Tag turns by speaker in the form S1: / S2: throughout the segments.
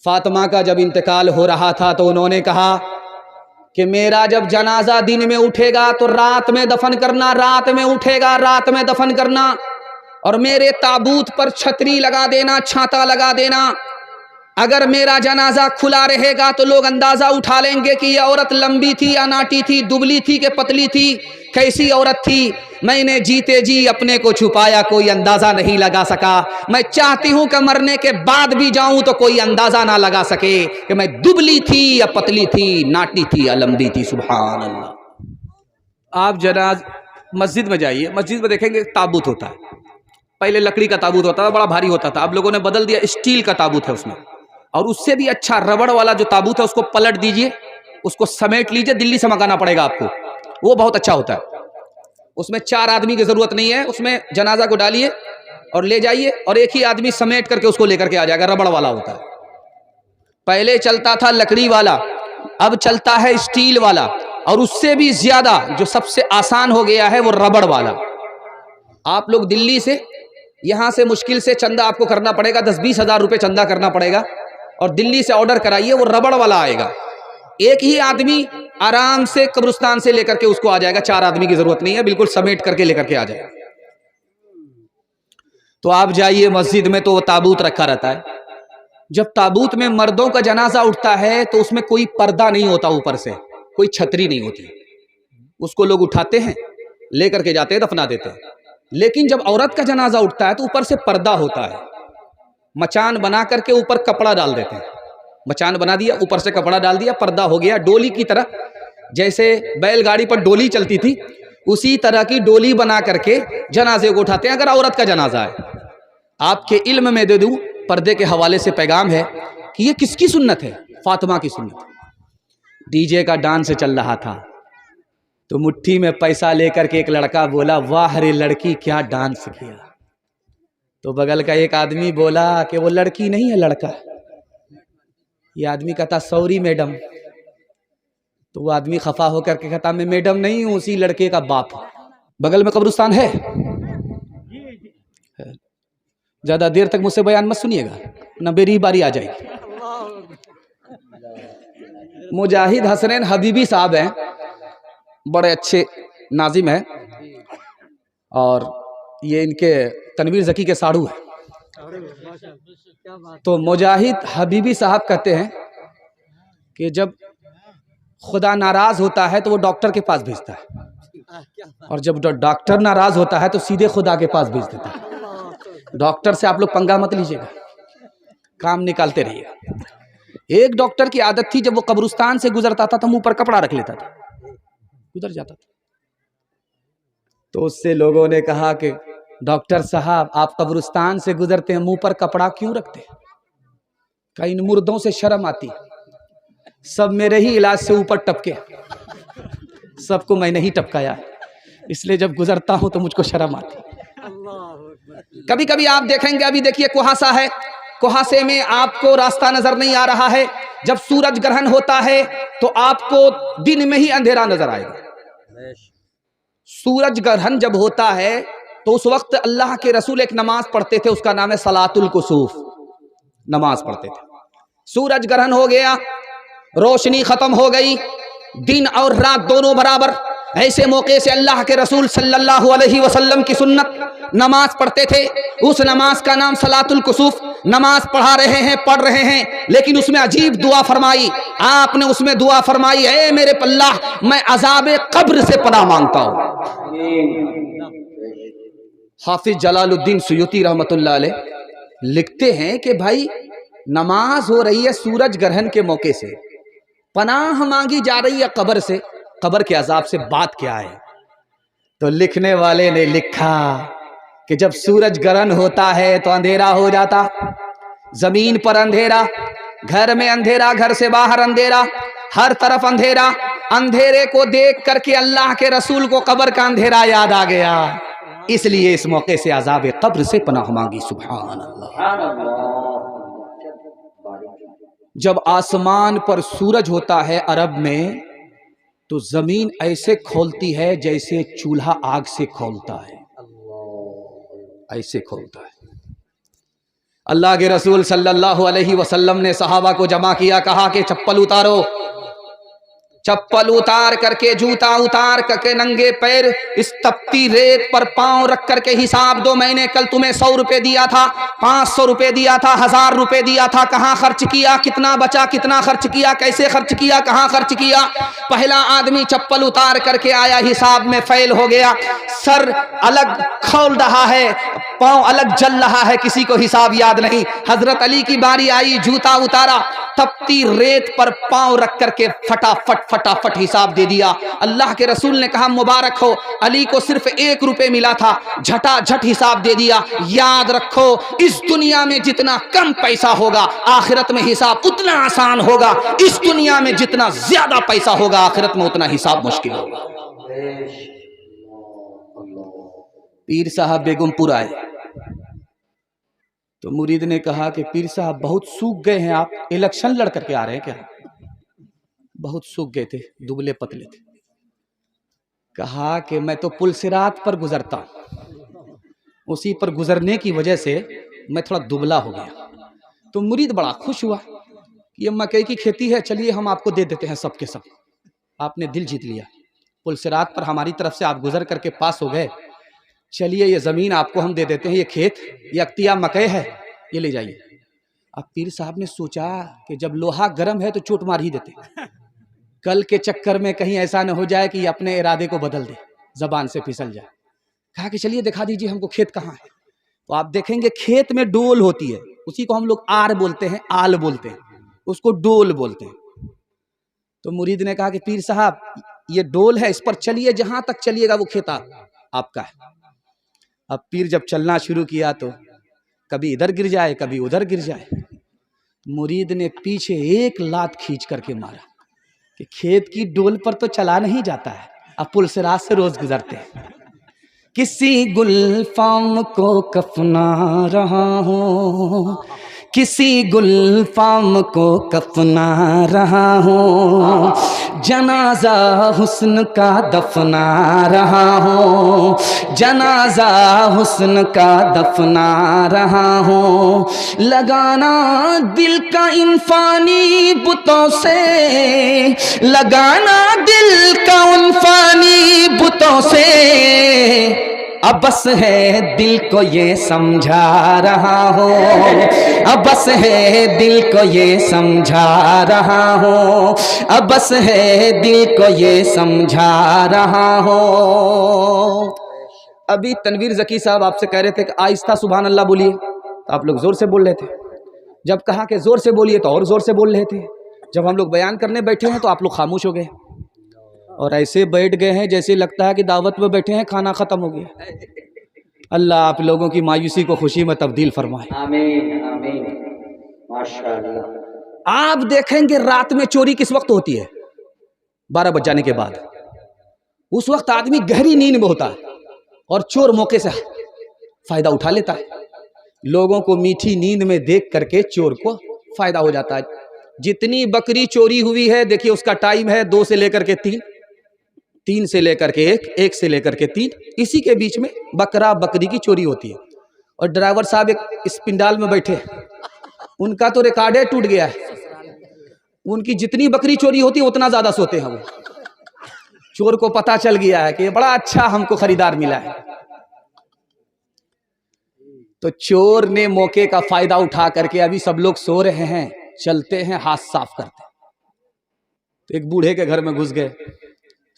S1: फातिमा का जब इंतकाल हो रहा था तो उन्होंने कहा कि मेरा जब जनाजा दिन में उठेगा तो रात में दफन करना, रात में उठेगा रात में दफन करना, और मेरे ताबूत पर छतरी लगा देना, छाता लगा देना। अगर मेरा जनाजा खुला रहेगा तो लोग अंदाजा उठा लेंगे कि यह औरत लंबी थी या नाटी थी, दुबली थी कि पतली थी, कैसी औरत थी। मैंने जीते जी अपने को छुपाया, कोई अंदाजा नहीं लगा सका। मैं चाहती हूं कि मरने के बाद भी जाऊं तो कोई अंदाजा ना लगा सके कि मैं दुबली थी या पतली थी, नाटी थी या लंबी थी। सुभान अल्लाह। आप जनाज मस्जिद में जाइए, मस्जिद में देखेंगे ताबूत होता है। पहले लकड़ी का ताबूत होता था, बड़ा भारी होता था। अब लोगों ने बदल दिया, स्टील का ताबूत है उसमें, और उससे भी अच्छा रबड़ वाला जो ताबूत है उसको पलट दीजिए, उसको समेट लीजिए, दिल्ली से मंगाना पड़ेगा आपको, वो बहुत अच्छा होता है। उसमें 4 आदमी की जरूरत नहीं है, उसमें जनाजा को डालिए और ले जाइए और एक ही आदमी समेट करके उसको लेकर के आ जाएगा। रबड़ वाला होता है। पहले चलता था लकड़ी वाला, अब चलता है स्टील वाला, और उससे भी ज्यादा जो सबसे आसान हो गया है वो रबड़ वाला। आप लोग दिल्ली से, यहां से मुश्किल से चंदा आपको करना पड़ेगा, 10-20 हज़ार रुपये चंदा करना पड़ेगा, और दिल्ली से ऑर्डर कराइए, वो रबड़ वाला आएगा। एक ही आदमी आराम से कब्रिस्तान से लेकर के उसको आ जाएगा, 4 आदमी की जरूरत नहीं है, बिल्कुल समेट करके लेकर के आ जाएगा। तो आप जाइए मस्जिद में तो वो ताबूत रखा रहता है। जब ताबूत में मर्दों का जनाजा उठता है तो उसमें कोई पर्दा नहीं होता, ऊपर से कोई छतरी नहीं होती, उसको लोग उठाते हैं, लेकर के जाते हैं, दफना देते हैं। लेकिन जब औरत का जनाजा उठता है तो ऊपर से पर्दा होता है, मचान बना करके ऊपर कपड़ा डाल देते हैं। मचान बना दिया, ऊपर से कपड़ा डाल दिया, पर्दा हो गया। डोली की तरह, जैसे बैलगाड़ी पर डोली चलती थी, उसी तरह की डोली बना करके जनाजे को उठाते हैं अगर औरत का जनाजा है। आपके इल्म में दे दूं, पर्दे के हवाले से पैगाम है कि ये किसकी सुन्नत है? फातिमा की सुन्नत। डीजे का डांस चल रहा था तो मुट्ठी में पैसा लेकर के एक लड़का बोला, वाह रे लड़की क्या डांस किया। तो बगल का एक आदमी बोला कि वो लड़की नहीं है, लड़का। ये आदमी कहता, सॉरी मैडम। तो वो आदमी खफा होकर के कहता, मैं मैडम नहीं हूं, उसी लड़के का बाप। बगल में कब्रिस्तान है। ज्यादा देर तक मुझसे बयान मत सुनिएगा, ना मेरी बारी आ जाएगी। मुजाहिद हसनैन हबीबी साहब हैं, बड़े अच्छे नाजिम हैं, और ये इनके तनवीर ज़की के साड़ू है। तो मुजाहिद हबीबी साहब कहते हैं कि जब खुदा नाराज होता है तो वो डॉक्टर के पास भेजता है, और जब डॉक्टर नाराज होता है तो सीधे खुदा के पास भेज देता है। डॉक्टर से आप लोग पंगा मत लीजिएगा, काम निकालते रहिएगा। एक डॉक्टर की आदत थी, जब वो कब्रिस्तान से गुजरता था तो मुंह पर कपड़ा रख लेता था, गुजर जाता था। तो उससे लोगों ने कहा कि डॉक्टर साहब, आप कब्रिस्तान से गुजरते हैं, मुंह पर कपड़ा क्यों रखते हैं? कहीं इन मुर्दों से शर्म आती। सब मेरे ही इलाज से ऊपर टपके, सबको मैंने ही टपकाया, इसलिए जब गुजरता हूं तो मुझको शर्म आती। कभी कभी आप देखेंगे, अभी देखिए कुहासा है, कुहासे में आपको रास्ता नजर नहीं आ रहा है। जब सूरज ग्रहण होता है तो आपको दिन में ही अंधेरा नजर आएगा। सूरज ग्रहण जब होता है तो उस वक्त अल्लाह के रसूल एक नमाज पढ़ते थे, उसका नाम है सलातुल कुसूफ, नमाज पढ़ते थे। सूरज ग्रहण हो गया, रोशनी खत्म हो गई, दिन और रात दोनों बराबर। ऐसे मौके से अल्लाह के रसूल सल्लल्लाहु अलैहि वसल्लम की सुन्नत नमाज पढ़ते थे। उस नमाज का नाम सलातुल कुसूफ। नमाज पढ़ा रहे हैं, पढ़ रहे हैं, लेकिन उसमें अजीब दुआ फरमाई। आपने उसमें दुआ फरमाई, ऐ मेरे अल्लाह, मैं अज़ाबे कब्र से पनाह मांगता हूं। हाफिज जलालुद्दीन सुयूती रहमतुल्लाह अलैह लिखते हैं कि भाई, नमाज हो रही है सूरज ग्रहण के मौके से, पनाह मांगी जा रही है कब्र से, कब्र के अजाब से, बात क्या है? तो लिखने वाले ने लिखा कि जब सूरज ग्रहण होता है तो अंधेरा हो जाता, जमीन पर अंधेरा, घर में अंधेरा, घर से बाहर अंधेरा, हर तरफ अंधेरा। अंधेरे को देख करके अल्लाह के रसूल को कब्र का अंधेरा याद आ गया, इसलिए इस मौके से अजाब कब्र से पनाह मांगी। सुभान अल्लाह। जब आसमान पर सूरज होता है अरब में, तो जमीन ऐसे खोलती है जैसे चूल्हा आग से खोलता है, ऐसे खोलता है। अल्लाह के रसूल सल्लल्लाहु अलैहि वसल्लम ने सहाबा को जमा किया, कहा कि चप्पल उतारो। चप्पल उतार करके, जूता उतार करके, नंगे पैर इस तपती रेत पर पांव रख करके हिसाब दो। मैंने कल तुम्हें 100 रुपए दिया था, 500 रुपए दिया था, 1000 रुपए दिया था, कहाँ खर्च किया, कितना बचा, कितना खर्च किया, कैसे खर्च किया, कहाँ खर्च किया। पहला आदमी चप्पल उतार करके आया, हिसाब में फेल हो गया। सर अलग खोल रहा है, पांव अलग जल रहा है, किसी को हिसाब याद नहीं। हजरत अली की बारी आई, जूता उतारा, तपती रेत पर पांव रख करके फटाफट हिसाब दे दिया। अल्लाह के रसूल ने कहा मुबारक हो, अली को सिर्फ 1 रुपए मिला था, झटाझट हिसाब दे दिया। याद रखो, इस दुनिया में जितना कम पैसा होगा आखिरत में हिसाब उतना आसान होगा। इस दुनिया में जितना ज्यादा पैसा होगा आखिरत में उतना हिसाब मुश्किल होगा। पीर साहब बेगमपुर आए तो मुरीद ने कहा कि पीर साहब बहुत सूख गए हैं, आप इलेक्शन लड़ करके आ रहे हैं क्या? बहुत सूख गए थे, दुबले पतले थे। कहा कि मैं तो पुल सिरात पर गुजरता हूं, उसी पर गुजरने की वजह से मैं थोड़ा दुबला हो गया। तो मुरीद बड़ा खुश हुआ, ये मकई की खेती है, चलिए हम आपको दे देते हैं सब के सब। आपने दिल जीत लिया, पुल सिरात पर हमारी तरफ से आप गुजर करके पास हो गए, चलिए ये ज़मीन आपको हम दे देते हैं, ये खेत, ये अख्तिया मकई है, ये ले जाइए। अब पीर साहब ने सोचा कि जब लोहा गर्म है तो चोट मार ही देते, कल के चक्कर में कहीं ऐसा न हो जाए कि अपने इरादे को बदल दे, जबान से फिसल जाए। कहा कि चलिए दिखा दीजिए हमको खेत कहाँ है। तो आप देखेंगे खेत में डोल होती है, उसी को हम लोग आर बोलते हैं, आल बोलते हैं, उसको डोल बोलते हैं। तो मुरीद ने कहा कि पीर साहब ये डोल है, इस पर चलिए, जहां तक चलिएगा वो खेत आपका है। अब पीर जब चलना शुरू किया तो कभी इधर गिर जाए, कभी उधर गिर जाए। मुरीद ने पीछे एक लात खींच करके मारा कि खेत की डोल पर तो चला नहीं जाता है, अब पुल से रात से रोज गुजरते हैं। किसी गुलफाम को कफना रहा हूँ, किसी गुलफाम को कफना रहा हूँ, जनाजा हुस्न का दफना रहा हूँ, जनाजा हुस्न का दफना रहा हूँ। लगाना दिल का इनफानी बुतों से, लगाना दिल का इनफानी बुतों से, अब बस है दिल को ये समझा रहा हूँ, अब बस है दिल को ये समझा रहा हूँ, अब बस है दिल को ये समझा रहा हूँ। अभी तनवीर ज़की साहब आपसे कह रहे थे कि आहिस्ता सुभान अल्लाह बोलिए, तो आप लोग जोर से बोल रहे थे। जब कहा कि जोर से बोलिए तो और जोर से बोल रहे थे। जब हम लोग बयान करने बैठे हैं तो आप लोग खामोश हो गए और ऐसे बैठ गए हैं जैसे लगता है कि दावत में बैठे हैं, खाना खत्म हो गया। अल्लाह आप लोगों की मायूसी को खुशी में तब्दील फरमाए।
S2: आमीन आमीन माशाअल्लाह।
S1: आप देखेंगे रात में चोरी किस वक्त होती है? 12 बज जाने के बाद। उस वक्त आदमी गहरी नींद में होता है और चोर मौके से फायदा उठा लेता है। लोगों को मीठी नींद में देख करके चोर को फायदा हो जाता है। जितनी बकरी चोरी हुई है देखिए उसका टाइम है 2 से लेकर के 3, 3 से लेकर के 1, 1 से लेकर के 3, इसी के बीच में बकरा बकरी की चोरी होती है। और ड्राइवर साहब एक इस पिंडाल में बैठे, उनका तो रिकॉर्ड टूट गया है। उनकी जितनी बकरी चोरी होती है उतना ज्यादा सोते हैं वो। चोर को पता चल गया है कि बड़ा अच्छा हमको खरीदार मिला है। तो चोर ने मौके का फायदा उठा करके, अभी सब लोग सो रहे हैं, चलते हैं हाथ साफ करते, तो एक बूढ़े के घर में घुस गए,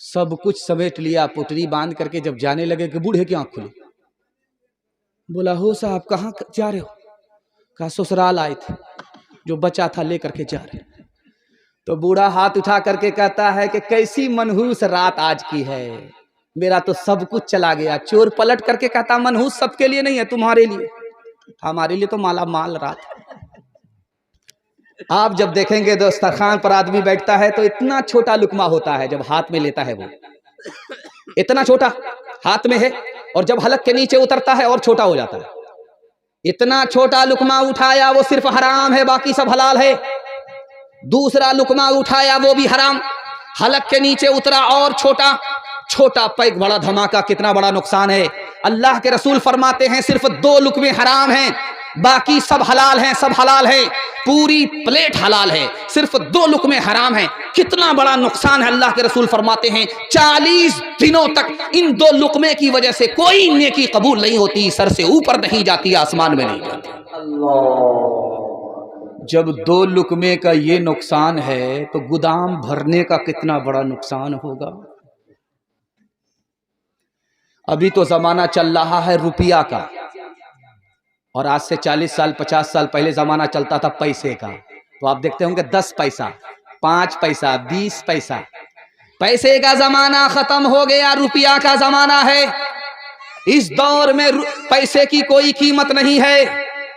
S1: सब कुछ समेट लिया, पुटरी बांध करके जब जाने लगे कि बूढ़े की आंख खुली। बोला हो साहब कहाँ जा रहे हो? कहा ससुराल आए थे, जो बचा था लेकर के जा रहे। तो बूढ़ा हाथ उठा करके कहता है कि कैसी मनहूस रात आज की है, मेरा तो सब कुछ चला गया। चोर पलट करके कहता मनहूस सबके लिए नहीं है, तुम्हारे लिए, हमारे लिए तो माला माल रात है। आप जब देखेंगे दस्तरखान पर आदमी बैठता है तो इतना छोटा लुकमा होता है, जब हाथ में लेता है वो इतना छोटा हाथ में है, और जब हलक के नीचे उतरता है और छोटा हो जाता है। इतना छोटा लुकमा उठाया वो सिर्फ हराम है, बाकी सब हलाल है। दूसरा लुकमा उठाया वो भी हराम, हलक के नीचे उतरा और छोटा, छोटा पैक बड़ा धमाका, कितना बड़ा नुकसान है। अल्लाह के रसूल फरमाते हैं सिर्फ 2 लुकमे हराम हैं, बाकी सब हलाल हैं, सब हलाल है, पूरी प्लेट हलाल है, सिर्फ 2 लुक़मे हराम हैं। कितना बड़ा नुकसान है। अल्लाह के रसूल फरमाते हैं 40 दिनों तक इन 2 लुक़मे की वजह से कोई नेकी कबूल नहीं होती, सर से ऊपर नहीं जाती, आसमान में नहीं जाती। जब 2 लुक़मे का ये नुकसान है तो गोदाम भरने का कितना बड़ा नुकसान होगा। अभी तो जमाना चल रहा है रुपया का, और आज से 40 साल 50 साल पहले जमाना चलता था पैसे का। तो आप देखते होंगे 10 पैसा, 5 पैसा, 20 पैसा। पैसे का जमाना खत्म हो गया, रुपया का जमाना है। इस दौर में पैसे की कोई कीमत नहीं है,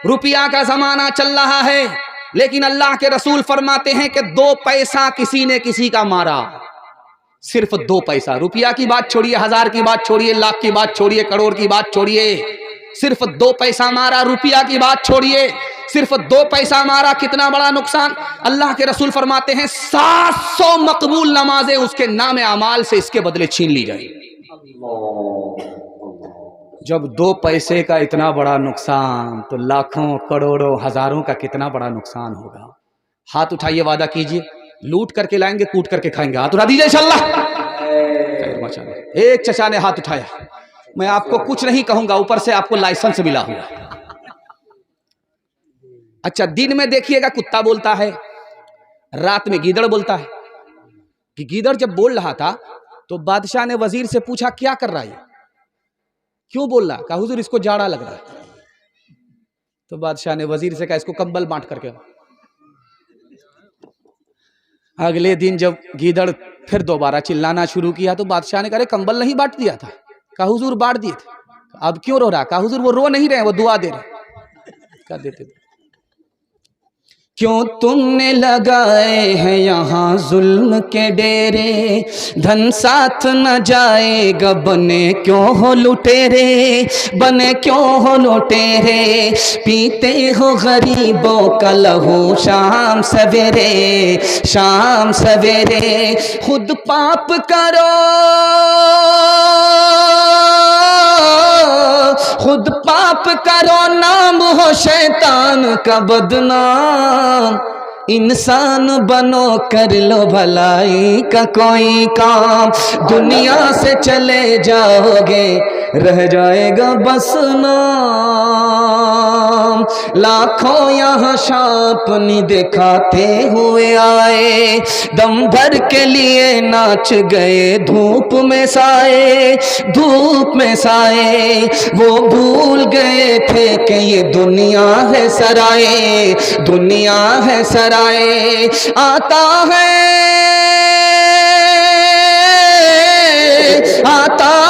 S1: रुपया का जमाना चल रहा है। लेकिन अल्लाह के रसूल फरमाते हैं कि 2 पैसा किसी ने किसी का मारा, सिर्फ 2 पैसा। रुपया की बात छोड़िए, 1000 की बात छोड़िए, लाख की बात छोड़िए, करोड़ की बात छोड़िए, सिर्फ 2 पैसा मारा। रुपया की बात छोड़िए, सिर्फ 2 पैसा मारा, कितना बड़ा नुकसान। अल्लाह के रसूल फरमाते हैं 700 मकबूल नमाजें उसके नाम अमाल से इसके बदले छीन ली जाएगी। जब 2 पैसे का इतना बड़ा नुकसान, तो लाखों करोड़ों हजारों का कितना बड़ा नुकसान होगा। हाथ उठाइए, वादा कीजिए, लूट करके लाएंगे, कूट करके खाएंगे। हाथ उठा दीजिए इंशाअल्लाह। एक चचा ने हाथ उठाया। मैं आपको कुछ नहीं कहूंगा, ऊपर से आपको लाइसेंस मिला हुआ। अच्छा, दिन में देखिएगा कुत्ता बोलता है, रात में गीदड़ बोलता है। कि गीदड़ जब बोल रहा था तो बादशाह ने वजीर से पूछा क्या कर रहा है, क्यों बोल रहा। कहा हुजूर इसको जाड़ा लग रहा है। तो बादशाह ने वजीर से कहा इसको कंबल बांट करके। अगले दिन जब गीदड़ फिर दोबारा चिल्लाना शुरू किया तो बादशाह ने कहा कंबल नहीं बांट दिया था। कहा हुजूर बांट दिए थे। अब क्यों रो रहा। कहा हुजूर वो रो नहीं रहे, वो दुआ दे रहे। क्या देते थे। क्यों तुमने लगाए हैं यहाँ जुल्म के डेरे, धन साथ न जाएगा, बने क्यों हो लुटेरे, बने क्यों हो लुटेरे, पीते हो गरीबों का लहू शाम सवेरे, शाम सवेरे। खुद पाप करो, खुद पाप करो, नाम हो शैतान का बदनाम, इंसान बनो कर लो भलाई का कोई काम, दुनिया से चले जाओगे रह जाएगा बस नाम। लाखों यहाँ शापनी दिखाते हुए आए, दम भर के लिए नाच गए धूप में साए, धूप में साए। वो भूल गए थे कि ये दुनिया है सराय, दुनिया है सराय। आता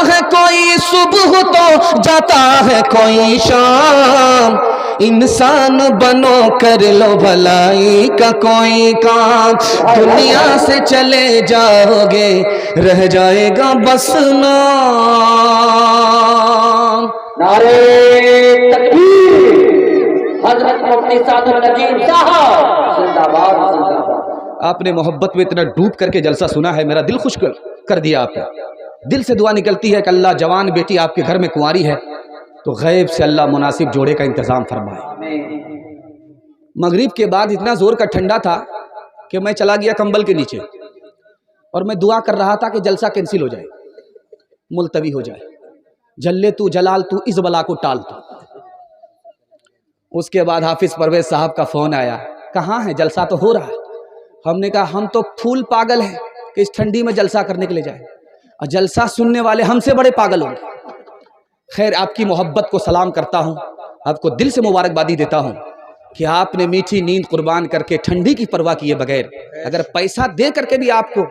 S1: है कोई सुबह तो जाता है कोई शाम, इंसान बनो कर लो भलाई का कोई काम, दुनिया से चले जाओगे रह जाएगा बस नाम।
S2: नारे तकबीर, हज़रत मुफ्ती सादुल नजीम साहब जिंदाबाद, जिंदाबाद।
S1: आपने मोहब्बत में इतना डूब करके जलसा सुना है, मेरा दिल खुश कर दिया आपने। दिल से दुआ निकलती है कि अल्लाह जवान बेटी आपके घर में कुंवारी है तो गैब से अल्लाह मुनासिब जोड़े का इंतजाम फरमाए। मगरिब के बाद इतना जोर का ठंडा था कि मैं चला गया कंबल के नीचे और मैं दुआ कर रहा था कि जलसा कैंसिल हो जाए, मुलतवी हो जाए। जल्ले तू जलाल तू इस बला को टाल तू। उसके बाद हाफिज परवेज साहब का फोन आया, कहाँ है, जलसा तो हो रहा है। हमने कहा हम तो फूल पागल हैं कि इस ठंडी में जलसा करने के लिए जाए, और जलसा सुनने वाले हमसे बड़े पागल होंगे। खैर, आपकी मोहब्बत को सलाम करता हूँ, आपको दिल से मुबारकबादी देता हूँ कि आपने मीठी नींद कुर्बान करके ठंडी की परवाह किए बगैर, अगर पैसा दे करके भी आपको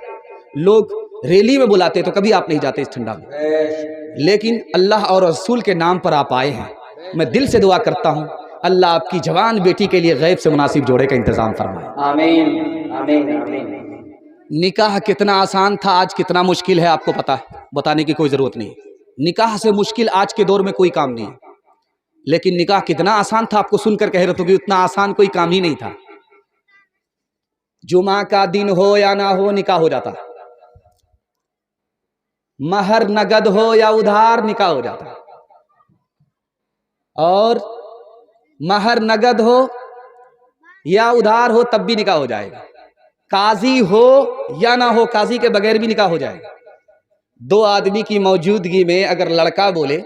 S1: लोग रैली में बुलाते तो कभी आप नहीं जाते इस ठंडा में, लेकिन अल्लाह और रसूल के नाम पर आप आए हैं। मैं दिल से दुआ करता हूँ अल्लाह आपकी जवान बेटी के लिए गैब से मुनासिब जोड़े का इंतजाम फरमाए।
S2: आमीन, आमीन, आमीन।
S1: निकाह कितना आसान था, आज कितना मुश्किल है, आपको पता है, बताने की कोई ज़रूरत नहीं। निकाह से मुश्किल आज के दौर में कोई काम नहीं है, लेकिन निकाह कितना आसान था आपको सुनकर कह रहे हो कि उतना आसान कोई काम ही नहीं था। जुमा का दिन हो या ना हो निकाह हो जाता, महर नगद हो या उधार निकाह हो जाता, और महर नगद हो या उधार हो तब भी निकाह हो जाएगा, काजी हो या ना हो, काजी के बगैर भी निकाह हो जाएगा। दो आदमी की मौजूदगी में अगर लड़का बोले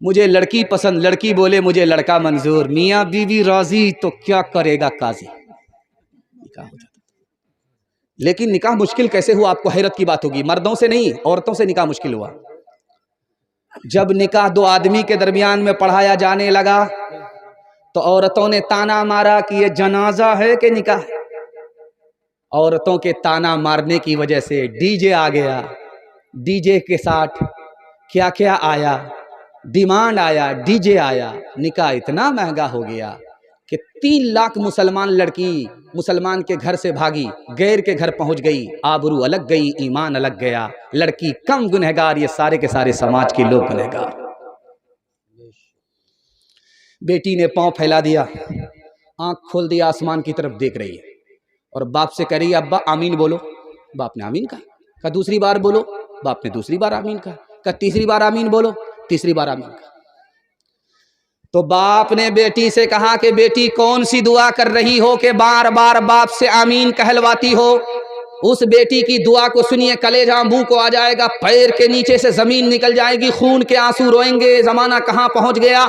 S1: मुझे लड़की पसंद, लड़की बोले मुझे लड़का मंजूर, मियाँ बीवी राजी, तो क्या करेगा काजी? निकाह हो जाता। लेकिन निकाह मुश्किल कैसे हुआ? आपको हैरत की बात होगी, मर्दों से नहीं औरतों से निकाह मुश्किल हुआ। जब निकाह दो आदमी के दरमियान में पढ़ाया जाने लगा तो औरतों ने ताना मारा कि ये जनाजा है कि निकाह है। औरतों के ताना मारने की वजह से डीजे आ गया, डीजे के साथ क्या क्या आया, डिमांड आया, डीजे आया, निकाह इतना महंगा हो गया कि 3 लाख मुसलमान लड़की मुसलमान के घर से भागी, गैर के घर पहुंच गई, आबरू अलग गई, ईमान अलग गया। लड़की कम गुनहगार, ये सारे के सारे समाज के लोग गुनहगार। बेटी ने पांव फैला दिया, आंख खोल दिया, आसमान की तरफ देख रही है और बाप से कह रही है अब्बा आमीन बोलो। बाप ने आमीन कहा, दूसरी बार बोलो, बाप ने दूसरी बार आमीन कहा, तीसरी बार आमीन बोलो, तीसरी बार आमीन कहा। तो बाप ने बेटी से कहा कि बेटी कौन सी दुआ कर रही हो कि बार बार बाप से आमीन कहलवाती हो? उस बेटी की दुआ को सुनिए, कलेजा मुंह को आ जाएगा, पैर के नीचे से जमीन निकल जाएगी, खून के आंसू रोएंगे। जमाना कहां पहुंच गया,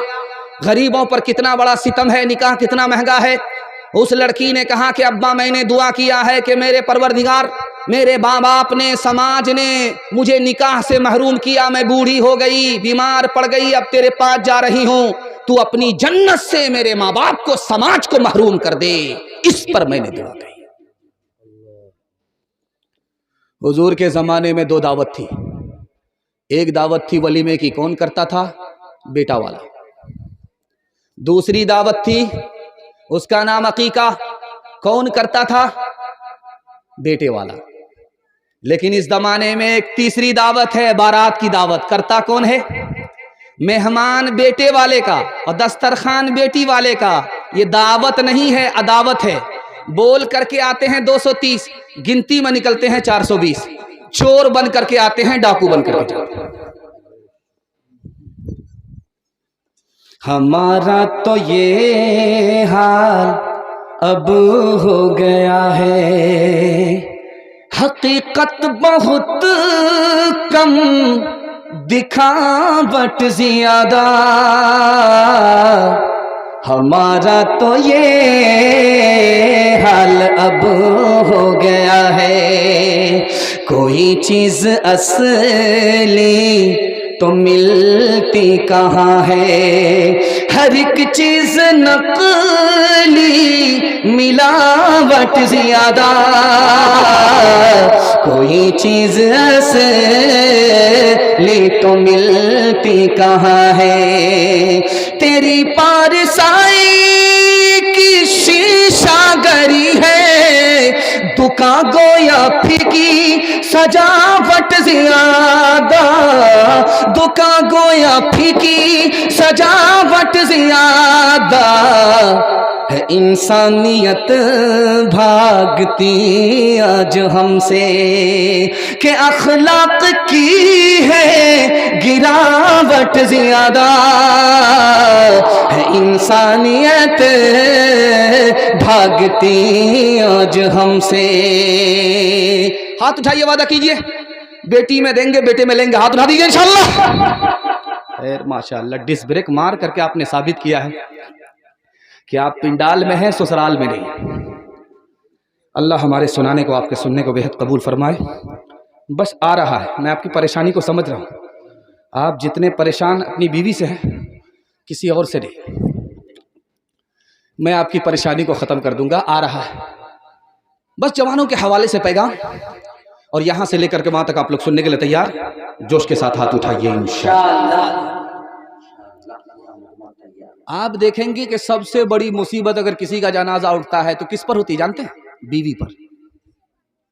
S1: गरीबों पर कितना बड़ा सितम है, निकाह कितना महंगा है। उस लड़की ने कहा कि अब्बा मैंने दुआ किया है कि मेरे परवरदिगार, मेरे माँ बाप ने, समाज ने मुझे निकाह से महरूम किया, मैं बूढ़ी हो गई, बीमार पड़ गई, अब तेरे पास जा रही हूँ, तू अपनी जन्नत से मेरे माँ बाप को, समाज को महरूम कर दे। इस पर मैंने दुआ की। हुजूर के जमाने में 2 दावत थी। एक दावत थी वलीमे की, कौन करता था? बेटा वाला। दूसरी दावत थी, उसका नाम अकीका, कौन करता था? बेटे वाला। लेकिन इस जमाने में एक तीसरी दावत है, बारात की दावत। करता कौन है? मेहमान बेटे वाले का और दस्तरखान बेटी वाले का। ये दावत नहीं है, अदावत है। बोल करके आते हैं 230, गिनती में निकलते हैं 420। चोर बन करके आते हैं, डाकू बन करके जाते हैं। हमारा तो ये हाल अब हो गया है, हकीकत बहुत कम, दिखावट ज्यादा। हमारा तो ये हाल अब हो गया है, कोई चीज असली तो मिलती कहाँ है, हर एक चीज नकली, मिलावट ज्यादा। कोई चीज असली तो मिलती कहाँ है, तेरी पारसाई की शीशागरी है, दुकान गोया फीकी, सजावट ज्यादा। दुकान गोया फीकी, सजावट ज्यादा है। इंसानियत भागती आज हमसे कि अखलाक की है गिरावट ज्यादा है। इंसानियत भागती आज हमसे। हाथ उठाइए, वादा कीजिए, बेटी में देंगे, बेटे में लेंगे। हाथ उठा दीजिए इंशाअल्लाह। खैर माशाअल्लाह, डिस ब्रेक मार करके आपने साबित किया है कि आप पिंडाल में हैं, ससुराल में नहीं। अल्लाह हमारे सुनाने को, आपके सुनने को बेहद कबूल फरमाए। बस आ रहा है, मैं आपकी परेशानी को समझ रहा हूँ। आप जितने परेशान अपनी बीवी से हैं, किसी और से नहीं। मैं आपकी परेशानी को ख़त्म कर दूंगा। आ रहा है, बस जवानों के हवाले से पैगाम, और यहाँ से लेकर के वहाँ तक आप लोग सुनने के लिए तैयार? जोश के साथ हाथ उठाइए इंशाअल्लाह। आप देखेंगे कि सबसे बड़ी मुसीबत अगर किसी का जनाजा उठता है तो किस पर होती है जानते हैं? बीवी पर।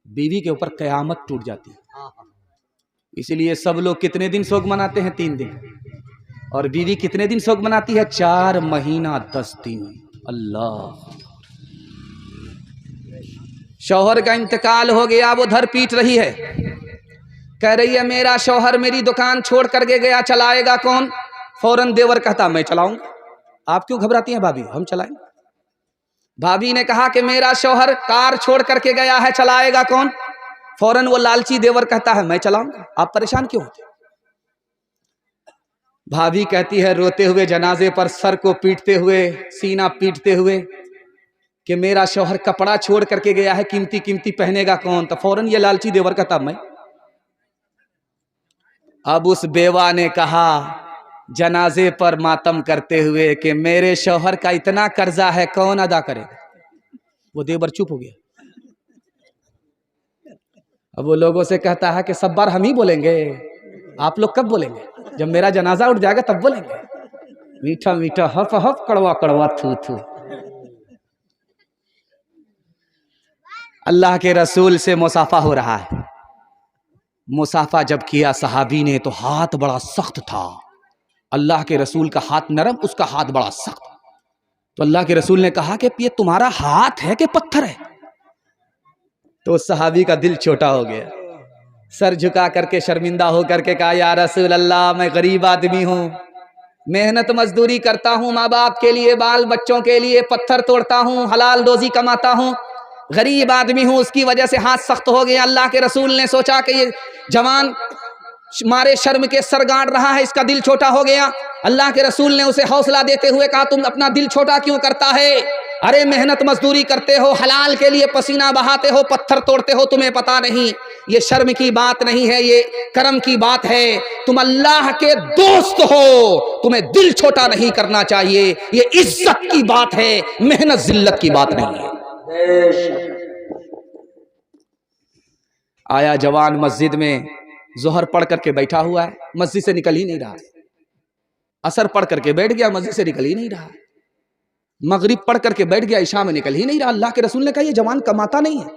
S1: बीवी के ऊपर कयामत टूट जाती है। इसीलिए सब लोग कितने दिन शोक मनाते हैं? 3 दिन। और बीवी कितने दिन शोक मनाती है? 4 महीना 10 दिन। अल्लाह। शौहर का इंतकाल हो गया, वो धर पीट रही है, कह रही है मेरा शौहर मेरी दुकान छोड़ करके गया, चलाएगा कौन? फौरन देवर कहता मैं चलाऊंगा। आप क्यों घबराती हैं भाभी, हम चलाएंगे। भाभी ने कहा कि मेरा शौहर कार छोड़ करके गया है, चलाएगा कौन? फौरन वो लालची देवर कहता है मैं चलाऊंगा, आप परेशान क्यों होते? भाभी कहती है रोते हुए जनाजे पर सर को पीटते हुए, सीना पीटते हुए कि मेरा शौहर कपड़ा छोड़ करके गया है, कीमती कीमती पहनेगा कौन? तो फौरन ये लालची देवर कहता मैं। अब उस बेवा ने कहा जनाजे पर मातम करते हुए कि मेरे शौहर का इतना कर्जा है, कौन अदा करेगा? वो देवर चुप हो गया। अब वो लोगों से कहता है कि सब बार हम ही बोलेंगे, आप लोग कब बोलेंगे? जब मेरा जनाजा उठ जाएगा तब बोलेंगे। मीठा मीठा हफ हफ, कड़वा कड़वा थू थू। अल्लाह के रसूल से मुसाफा हो रहा है। मुसाफा जब किया सहाबी ने तो हाथ बड़ा सख्त था। अल्लाह के रसूल का हाथ नरम, उसका हाथ बड़ा सख्त। तो अल्लाह के रसूल ने कहा कि ये तुम्हारा हाथ है कि पत्थर है? तो सहाबी का दिल छोटा हो गया, सर झुका करके शर्मिंदा हो करके कहा या रसूल अल्लाह, मैं गरीब आदमी हूँ, मेहनत मजदूरी करता हूँ, माँ बाप के लिए, बाल बच्चों के लिए पत्थर तोड़ता हूँ, हलाल रोजी कमाता हूँ, गरीब आदमी हूँ, उसकी वजह से हाथ सख्त हो गया। अल्लाह के रसूल ने सोचा कि ये जवान मारे शर्म के सर गाड़ रहा है, इसका दिल छोटा हो गया। अल्लाह के रसूल ने उसे हौसला देते हुए कहा तुम अपना दिल छोटा क्यों करता है? अरे मेहनत मजदूरी करते हो, हलाल के लिए पसीना बहाते हो, पत्थर तोड़ते हो, तुम्हें पता नहीं ये शर्म की बात नहीं है, ये करम की बात है। तुम अल्लाह के दोस्त हो, तुम्हें दिल छोटा नहीं करना चाहिए, ये इज्जत की बात है, मेहनत जिल्लत की बात नहीं है। आया जवान मस्जिद में, जोहर पढ़ करके बैठा हुआ है, मस्जिद से निकल ही नहीं रहा। असर पढ़ करके बैठ गया, मस्जिद से निकल ही नहीं रहा। मगरिब पढ़ करके बैठ गया, इशा में निकल ही नहीं रहा। अल्लाह के रसूल ने कहा ये जवान कमाता नहीं है,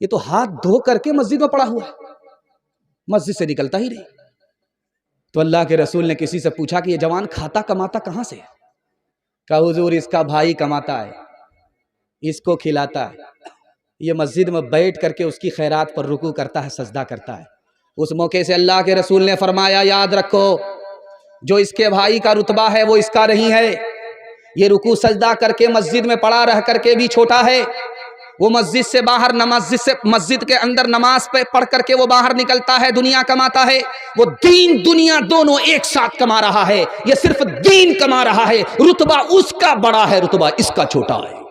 S1: ये तो हाथ धो करके मस्जिद में पड़ा हुआ है, मस्जिद से निकलता ही नहीं। तो अल्लाह के रसूल ने किसी से पूछा कि ये जवान खाता कमाता कहां से? कहा हुजूर इसका भाई कमाता है, इसको खिलाता है, ये मस्जिद में बैठ करके उसकी खैरात पर रुकू करता है, सजदा करता है। उस मौके से अल्लाह के रसूल ने फरमाया याद रखो, जो इसके भाई का रुतबा है वो इसका नहीं है। ये रुकू सजदा करके मस्जिद में पड़ा रह करके भी छोटा है, वो मस्जिद से बाहर मस्जिद के अंदर नमाज पे पढ़ करके वो बाहर निकलता है, दुनिया कमाता है। वो दीन दुनिया दोनों एक साथ कमा रहा है, ये सिर्फ दीन कमा रहा है। रुतबा उसका बड़ा है, रुतबा इसका छोटा है।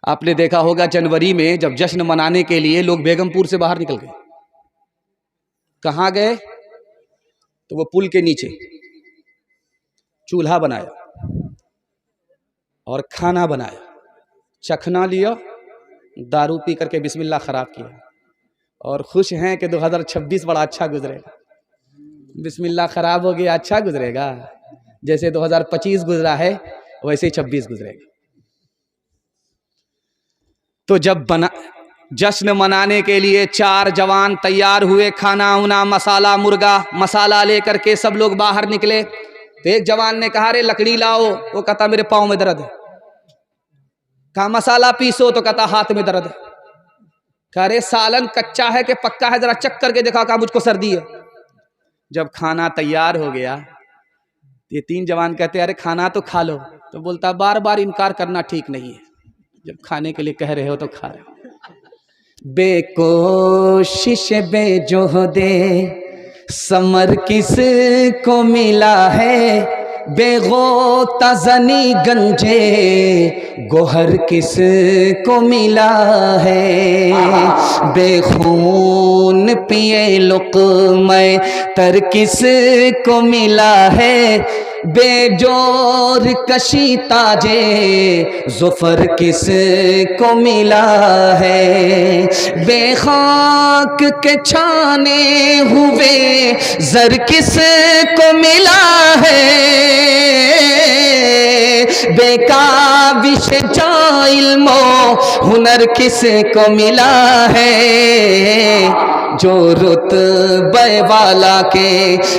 S1: आपने देखा होगा जनवरी में जब जश्न मनाने के लिए लोग बेगमपुर से बाहर निकल गए, कहां गए? तो वो पुल के नीचे चूल्हा बनाया और खाना बनाया, चखना लिया, दारू पी करके बिस्मिल्लाह खराब किया और खुश हैं कि 2026 बड़ा अच्छा गुजरेगा। बिस्मिल्लाह खराब हो गया, अच्छा गुजरेगा। जैसे 2025 गुजरा है वैसे ही 26 गुजरेगा। तो जब जश्न मनाने के लिए 4 जवान तैयार हुए, खाना उना मसाला मुर्गा मसाला लेकर के सब लोग बाहर निकले। तो एक जवान ने कहा रे लकड़ी लाओ, वो कहता मेरे पाँव में दर्द है। कहा मसाला पीसो, तो कहता हाथ में दर्द है। कहा रे सालन कच्चा है कि पक्का है, जरा चख करके देखा, कहा मुझको सर्दी है। जब खाना तैयार हो गया, ये 3 जवान कहते अरे खाना तो खा लो। तो बोलता बार बार इनकार करना ठीक नहीं है, जब खाने के लिए कह रहे हो तो खा रहे हो। बेकोशिश बेजोहदे समर किस को मिला है, बेगोता जनी गंजे गोहर किस को मिला है, बेखून पिए लुक़्मे तर किस को मिला है, बेजोर कशी ताजे ज़ुफ़र किस को मिला है, बेखाक के छाने हुए ज़र किस को मिला है, बेकाबिश जा इल्मो हुनर किस को मिला है, जो रुतबे वाला के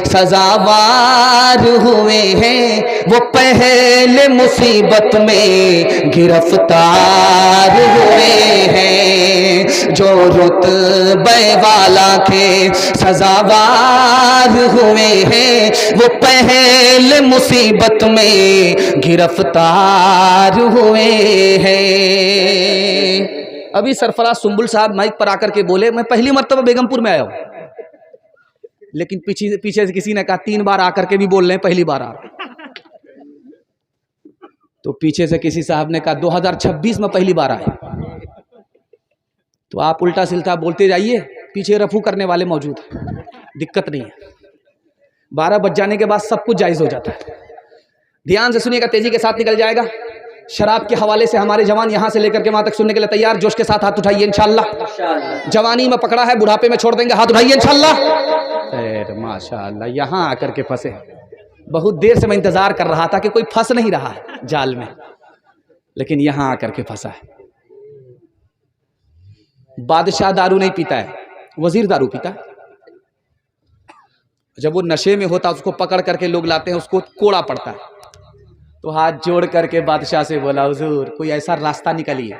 S1: सजावार हुए हैं वो पहले मुसीबत में गिरफ्तार हुए हैं। जो रुतबे वाला थे सजावार हुए हैं, वो पहले मुसीबत में गिरफ्तार हुए हैं। अभी सरफराज सुंबुल साहब माइक पर आकर के बोले, मैं पहली मर्तबा बेगमपुर में आया हूं, लेकिन पीछे से किसी ने कहा 3 बार आकर के भी बोल रहे हैं पहली बार आ रहे। तो पीछे से किसी साहब ने कहा 2026 में पहली बार आए। तो आप उल्टा सिल्टा बोलते जाइए, पीछे रफू करने वाले मौजूद हैं, दिक्कत नहीं है। 12 बज जाने के बाद सब कुछ जायज हो जाता है। ध्यान से सुनिएगा, तेजी के साथ निकल जाएगा। शराब के हवाले से हमारे जवान यहां से लेकर के वहां तक सुनने के लिए तैयार। जोश के साथ हाथ उठाइए इंशाअल्लाह। जवानी में पकड़ा है, बुढ़ापे में छोड़ देंगे, हाथ उठाइए इंशाअल्लाह। माशाअल्लाह, यहां आकर के फंसे। बहुत देर से मैं इंतजार कर रहा था कि कोई फंस नहीं रहा है जाल में, लेकिन यहां आकर के फंसा है। बादशाह दारू नहीं पीता है, वजीर दारू पीता है। जब वो नशे में होता है उसको पकड़ करके लोग लाते हैं, उसको कोड़ा पड़ता है। तो हाथ जोड़ करके बादशाह से बोला, हुजूर कोई ऐसा रास्ता निकालिए,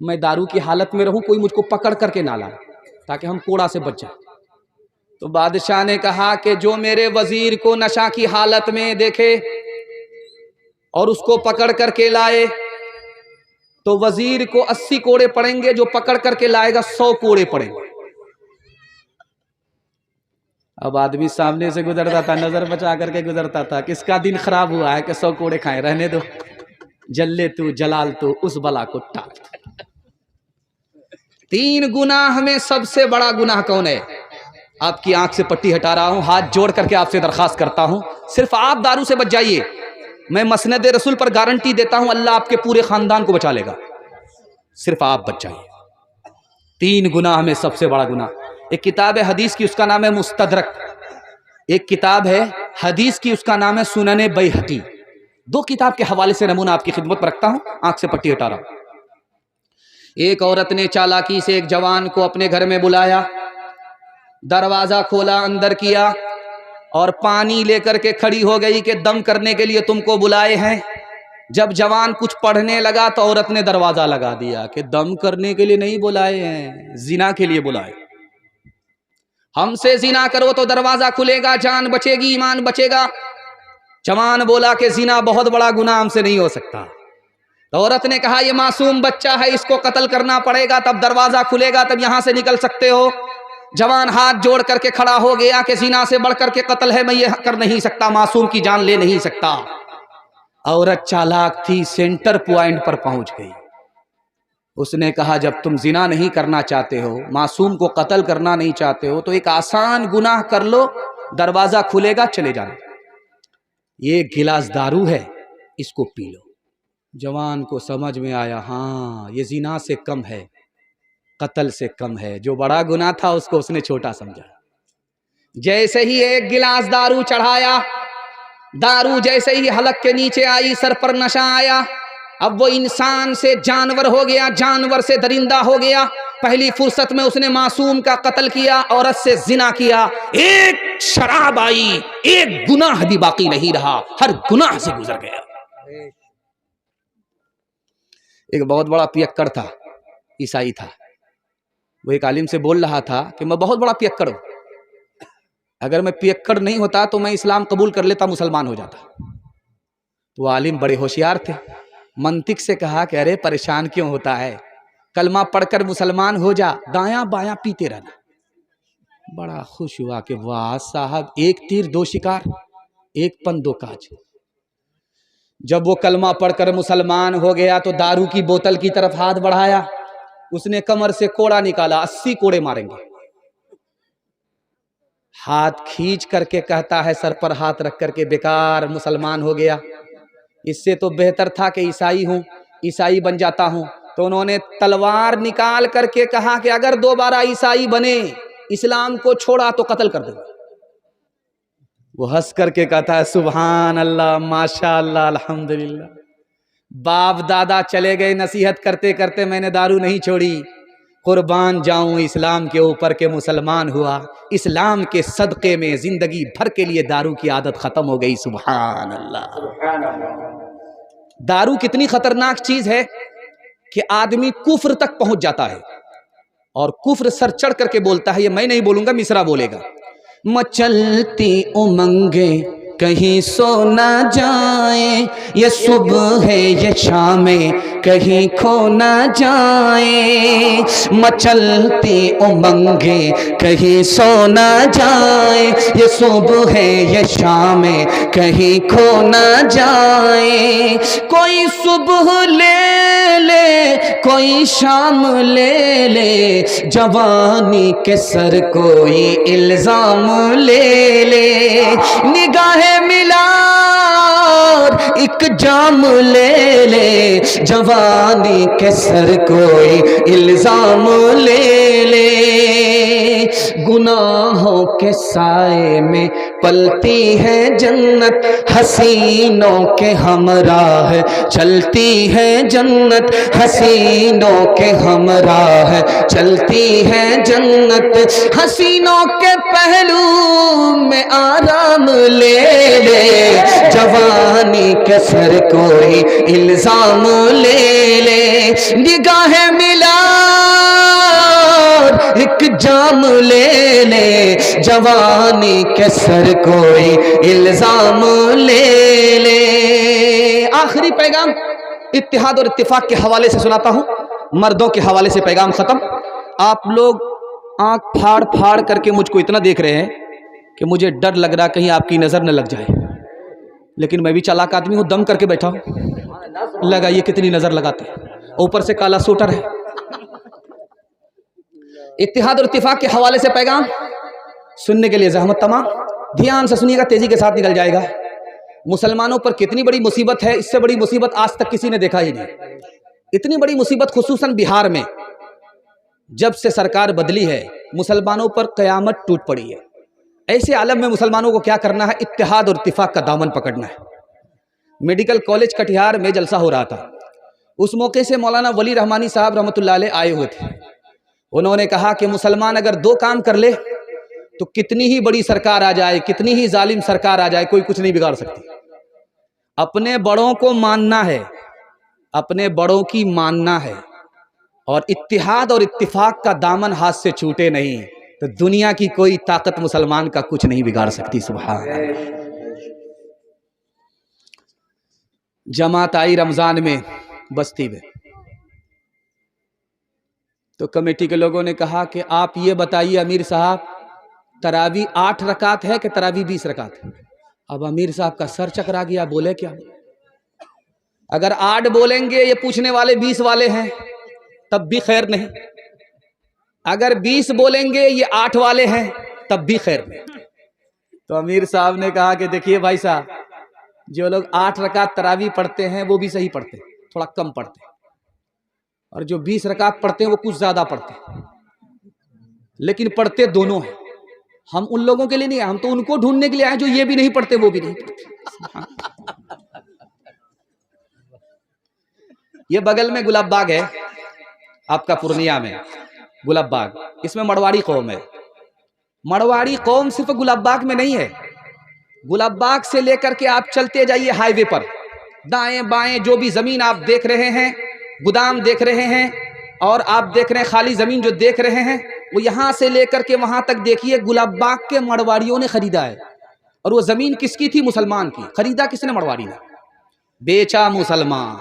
S1: मैं दारू की हालत में रहूं, कोई मुझको पकड़ करके ना लाए, ताकि हम कोड़ा से बच जाए। तो बादशाह ने कहा कि जो मेरे वजीर को नशा की हालत में देखे और उसको पकड़ करके लाए, तो वजीर को 80 कोड़े पड़ेंगे, जो पकड़ करके लाएगा 100 कोड़े पड़ेंगे। अब आदमी सामने से गुजरता था, नजर बचा करके गुजरता था, किसका दिन खराब हुआ है कि 100 कोड़े खाए, रहने दो, जल्ले तू जलाल तू उस बला को टाल। 3 गुनाह में सबसे बड़ा गुनाह कौन है? आपकी आंख से पट्टी हटा रहा हूं, हाथ जोड़ करके आपसे दरखास्त करता हूं, सिर्फ आप दारू से बच जाइए। मैं मसनद रसूल पर गारंटी देता हूं, अल्लाह आपके पूरे खानदान को बचा लेगा। सिर्फ आप बच जाइए। 3 गुनाह में सबसे बड़ा गुनाह। एक किताब है हदीस की, उसका नाम है मुस्तदरक। एक किताब है हदीस की, उसका नाम है सुनने बैहकी। 2 किताब के हवाले से नमूना आपकी खिदमत पर रखता हूं, आंख से पट्टी हटा रहा हूं। एक औरत ने चालाकी से एक जवान को अपने घर में बुलाया, दरवाजा खोला, अंदर किया और पानी लेकर के खड़ी हो गई कि दम करने के लिए तुमको बुलाए हैं। जब जवान कुछ पढ़ने लगा तो औरत ने दरवाजा लगा दिया कि दम करने के लिए नहीं बुलाए हैं, जिना के लिए बुलाए। हमसे जिना करो तो दरवाजा खुलेगा, जान बचेगी, ईमान बचेगा। जवान बोला कि जिना बहुत बड़ा गुनाह, हमसे नहीं हो सकता। तो औरत ने कहा ये मासूम बच्चा है, इसको कत्ल करना पड़ेगा, तब दरवाजा खुलेगा, तब यहां से निकल सकते हो। जवान हाथ जोड़ करके खड़ा हो गया कि जिना से बढ़कर के कत्ल है, मैं ये कर नहीं सकता, मासूम की जान ले नहीं सकता। औरत चालाक थी, सेंटर पॉइंट पर पहुंच गई। उसने कहा जब तुम जिना नहीं करना चाहते हो, मासूम को कत्ल करना नहीं चाहते हो, तो एक आसान गुनाह कर लो, दरवाजा खुलेगा, चले जाना। ये गिलास दारू है, इसको पी लो। जवान को समझ में आया, हाँ ये जिना से कम है, कत्ल से कम है। जो बड़ा गुनाह था उसको उसने छोटा समझा। जैसे ही एक गिलास दारू चढ़ाया, दारू जैसे ही हलक के नीचे आई, सर पर नशा आया। अब वो इंसान से जानवर हो गया, जानवर से दरिंदा हो गया। पहली फुर्सत में उसने मासूम का कत्ल किया, औरत से जिना किया। एक शराब आई, एक गुनाह भी बाकी नहीं रहा, हर गुनाह से गुजर गया। एक बहुत बड़ा पियक्कड़ था, ईसाई था। वो एक आलिम से बोल रहा था कि मैं बहुत बड़ा पियक्कड़ हूं, अगर मैं पियक्कड़ नहीं होता तो मैं इस्लाम कबूल कर लेता, मुसलमान हो जाता। तो आलिम बड़े होशियार थे, मंतिक से कहा कि अरे परेशान क्यों होता है, कलमा पढ़कर मुसलमान हो जा, दायां बायां पीते रहना। बड़ा खुश हुआ कि वाह साहब, एक तीर 2 शिकार, एक पन 2 काज। जब वो कलमा पढ़कर मुसलमान हो गया तो दारू की बोतल की तरफ हाथ बढ़ाया, उसने कमर से कोड़ा निकाला, 80 कोड़े मारेंगे। हाथ खींच करके कहता है सर पर हाथ रख करके, बेकार मुसलमान हो गया, इससे तो बेहतर था कि ईसाई हूं, ईसाई बन जाता हूं। तो उन्होंने तलवार निकाल करके कहा कि अगर दोबारा ईसाई बने, इस्लाम को छोड़ा तो कत्ल कर दूंगा। वो हंस करके कहता है सुभान अल्लाह, माशाअल्लाह, अल्हम्दुलिल्लाह। बाप दादा चले गए नसीहत करते करते, मैंने दारू नहीं छोड़ी, कुर्बान जाऊं इस्लाम के ऊपर के मुसलमान हुआ। इस्लाम के सदक़े में जिंदगी भर के लिए दारू की आदत खत्म हो गई। सुभान अल्लाह। दारू कितनी खतरनाक चीज है कि आदमी कुफ्र तक पहुंच जाता है। और कुफ्र सर चढ़ करके बोलता है, ये मैं नहीं बोलूंगा, मिसरा बोलेगा। मचलती उमंगे कहीं सो न जाए, ये सुबह है ये शामें कहीं खो न जाए। मचलती उमंगे कहीं सो न जाए, ये सुबह है ये शामें कहीं खो न जाए। कोई सुबह ले ले कोई शाम ले ले, जवानी के सर कोई इल्जाम ले ले। निगाहे मिला एक जाम ले ले, जवानी के सर कोई इल्जाम ले ले। गुनाहों के साए में पलती है जन्नत, हसीनों के हमराह चलती है जन्नत, हसीनों के हमराह चलती है जन्नत। हसीनों के पहलू में आराम ले ले, जवानी के सर कोई इल्जाम ले ले। निगाहें मिला एक जाम ले ले, जवानी के सर कोई इल्जाम ले ले। आखिरी पैगाम इत्तिहाद और इत्तिफाक के हवाले से सुनाता हूं, मर्दों के हवाले से पैगाम खत्म। आप लोग आंख फाड़ फाड़ करके मुझको इतना देख रहे हैं कि मुझे डर लग रहा कहीं आपकी नजर न लग जाए, लेकिन मैं भी चालाक आदमी हूं, दम करके बैठा हूं। लगाइए कितनी नजर लगाते हैं, ऊपर से काला सूटर है। इत्तिहाद और इत्तिफाक के हवाले से पैगाम सुनने के लिए जहमत तमाम, ध्यान से सुनिएगा, तेजी के साथ निकल जाएगा। मुसलमानों पर कितनी बड़ी मुसीबत है, इससे बड़ी मुसीबत आज तक किसी ने देखा ही नहीं। इतनी बड़ी मुसीबत खुसूसन बिहार में जब से सरकार बदली है, मुसलमानों पर कयामत टूट पड़ी है। ऐसे आलम में मुसलमानों को क्या करना है? इत्तिहाद और इत्तिफाक का दामन पकड़ना है। मेडिकल कॉलेज कटिहार में जलसा हो रहा था, उस मौके से मौलाना वली रहमानी साहब रहमतुल्लाह अलैह आए हुए थे। उन्होंने कहा कि मुसलमान अगर दो काम कर ले तो कितनी ही बड़ी सरकार आ जाए, कितनी ही जालिम सरकार आ जाए, कोई कुछ नहीं बिगाड़ सकती। अपने बड़ों को मानना है, अपने बड़ों की मानना है, और इत्तिहाद और इत्तिफाक का दामन हाथ से छूटे नहीं तो दुनिया की कोई ताकत मुसलमान का कुछ नहीं बिगाड़ सकती। सुभान अल्लाह। जमात आई रमजान में बस्ती में, तो कमेटी के लोगों ने कहा कि आप ये बताइए अमीर साहब, तरावी 8 रकात है कि तरावी 20 रकात है? अब अमीर साहब का सर चकरा गया, बोले क्या? अगर 8 बोलेंगे, ये पूछने वाले 20 वाले हैं, तब भी खैर नहीं। अगर 20 बोलेंगे, ये 8 वाले हैं, तब भी खैर नहीं। तो अमीर साहब ने कहा कि देखिए भाई साहब, जो लोग 8 रकात तरावी पढ़ते हैं वो भी सही पढ़ते हैं, थोड़ा कम पढ़ते हैं, और जो 20 रकात पढ़ते हैं वो कुछ ज्यादा पढ़ते हैं, लेकिन पढ़ते दोनों हैं। हम उन लोगों के लिए नहीं आए, हम तो उनको ढूंढने के लिए आए जो ये भी नहीं पढ़ते वो भी नहीं पढ़ते। ये बगल में गुलाब बाग है आपका, पूर्णिया में गुलाब बाग, इसमें मड़वाड़ी कौम है। मड़वाड़ी कौम सिर्फ गुलाब बाग में नहीं है, गुलाब बाग से लेकर के आप चलते जाइए हाईवे पर, दाएं बाएं जो भी जमीन आप देख रहे हैं, गोदाम देख रहे हैं, और आप देख रहे हैं खाली जमीन जो देख रहे हैं, वो यहां से लेकर के वहां तक देखिए गुलाब बाग के मड़वाड़ियों ने खरीदा है। और वो जमीन किसकी थी? मुसलमान की। खरीदा किसने? मड़वाड़ी ने। बेचा मुसलमान,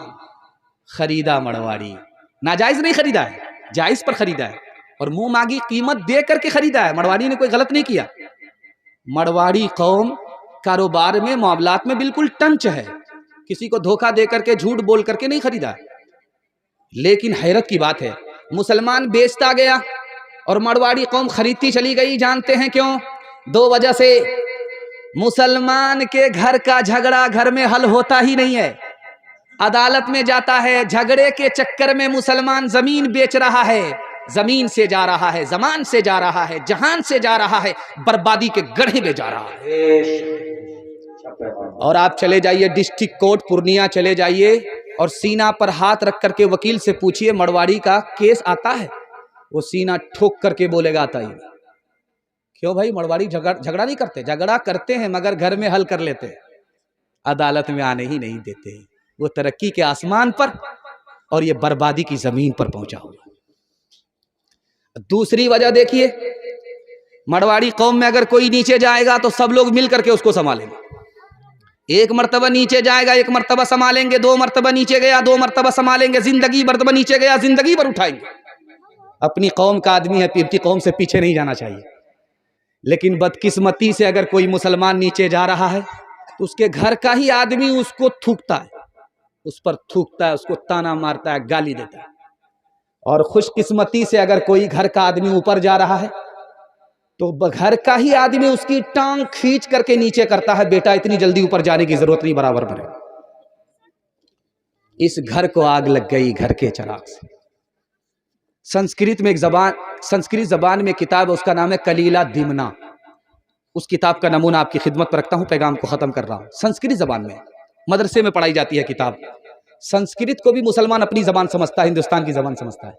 S1: खरीदा मड़वाड़ी। नाजायज नहीं खरीदा है, जायज पर खरीदा है, और मुंह मांगी कीमत दे करके खरीदा है। मड़वाड़ी ने कोई गलत नहीं किया। मड़वाड़ी कौम कारोबार में, मामलात में बिल्कुल टंच है, किसी को धोखा दे करके, झूठ बोल करके नहीं खरीदा। लेकिन हैरत की बात है, मुसलमान बेचता गया और मड़वाड़ी कौम खरीदती चली गई। जानते हैं क्यों? 2 वजह से। मुसलमान के घर का झगड़ा घर में हल होता ही नहीं है, अदालत में जाता है। झगड़े के चक्कर में मुसलमान जमीन बेच रहा है, जमीन से जा रहा है, जमान से जा रहा है, जहान से जा रहा है, बर्बादी के गड्ढे में जा रहा है। और आप चले जाइए डिस्ट्रिक्ट कोर्ट पूर्णिया चले जाइए, और सीना पर हाथ रख करके वकील से पूछिए मड़वाड़ी का केस आता है? वो सीना ठोक करके बोलेगा आता ही नहीं। क्यों भाई? मड़वाड़ी झगड़ा नहीं करते? झगड़ा करते हैं मगर घर में हल कर लेते हैं, अदालत में आने ही नहीं देते। वो तरक्की के आसमान पर और ये बर्बादी की जमीन पर पहुंचा हुआ। दूसरी वजह देखिए, मरवाड़ी कौम में अगर कोई नीचे जाएगा तो सब लोग मिल करके उसको संभालेंगे। एक मर्तबा नीचे जाएगा, एक मर्तबा संभालेंगे, दो मर्तबा नीचे गया, दो मर्तबा संभालेंगे, जिंदगी मर्तबा नीचे गया, जिंदगी भर उठाएंगे। अपनी कौम का आदमी है, पीरती कौम से पीछे नहीं जाना चाहिए। लेकिन बदकिस्मती से अगर कोई मुसलमान नीचे जा रहा है तो उसके घर का ही आदमी उसको थूकता है, उस पर थूकता है, उसको ताना मारता है, गाली देता है। और खुशकिस्मती से अगर कोई घर का आदमी ऊपर जा रहा है तो घर का ही आदमी उसकी टांग खींच करके नीचे करता है, बेटा इतनी जल्दी ऊपर जाने की जरूरत नहीं, बराबर भरे। इस घर को आग लग गई घर के चिराग से। संस्कृत में एक जबान, संस्कृत जबान में किताब है, उसका नाम है कलीला दिमना। उस किताब का नमूना आपकी खिदमत पर रखता हूं, पैगाम को खत्म कर रहा हूं। संस्कृत जबान में मदरसे में पढ़ाई जाती है किताब। संस्कृत को भी मुसलमान अपनी जबान समझता है, हिंदुस्तान की जबान समझता है।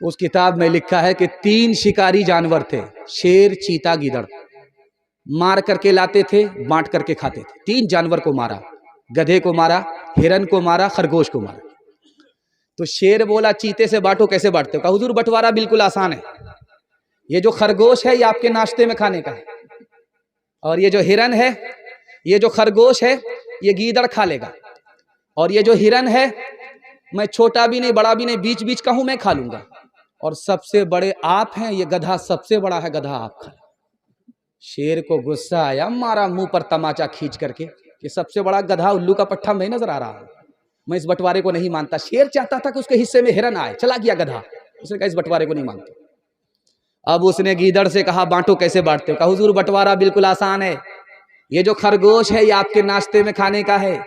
S1: उस किताब में लिखा है कि 3 शिकारी जानवर थे, शेर, चीता, गीदड़। मार करके लाते थे, बांट करके खाते थे। 3 जानवर को मारा, गधे को मारा, हिरन को मारा, खरगोश को मारा। तो शेर बोला, चीते से बांटो, कैसे बांटते हो? कहा हुजूर बंटवारा बिल्कुल आसान है। ये जो खरगोश है ये आपके नाश्ते में खाने का है, और ये जो हिरन है, ये जो खरगोश है ये गीदड़ खा लेगा, और ये जो हिरन है मैं छोटा भी नहीं बड़ा भी नहीं, बीच बीच का हूं, मैं खा लूंगा। और सबसे बड़े आप हैं, ये गधा सबसे बड़ा है, गधा आप खा। शेर को गुस्सा आया, मारा मुंह पर तमाचा खींच करके कि सबसे बड़ा गधा उल्लू का पट्टा मैं नजर आ रहा हूं, मैं इस बंटवारे को नहीं मानता। शेर चाहता था कि उसके हिस्से में हिरन आए, चला गया गधा, उसने कहा इस बंटवारे को नहीं मानता। अब उसने गीदड़ से कहा बांटो, कैसे बांटते हो? कहा हुजूर बंटवारा बिल्कुल आसान है। ये जो खरगोश है ये आपके नाश्ते में खाने का है,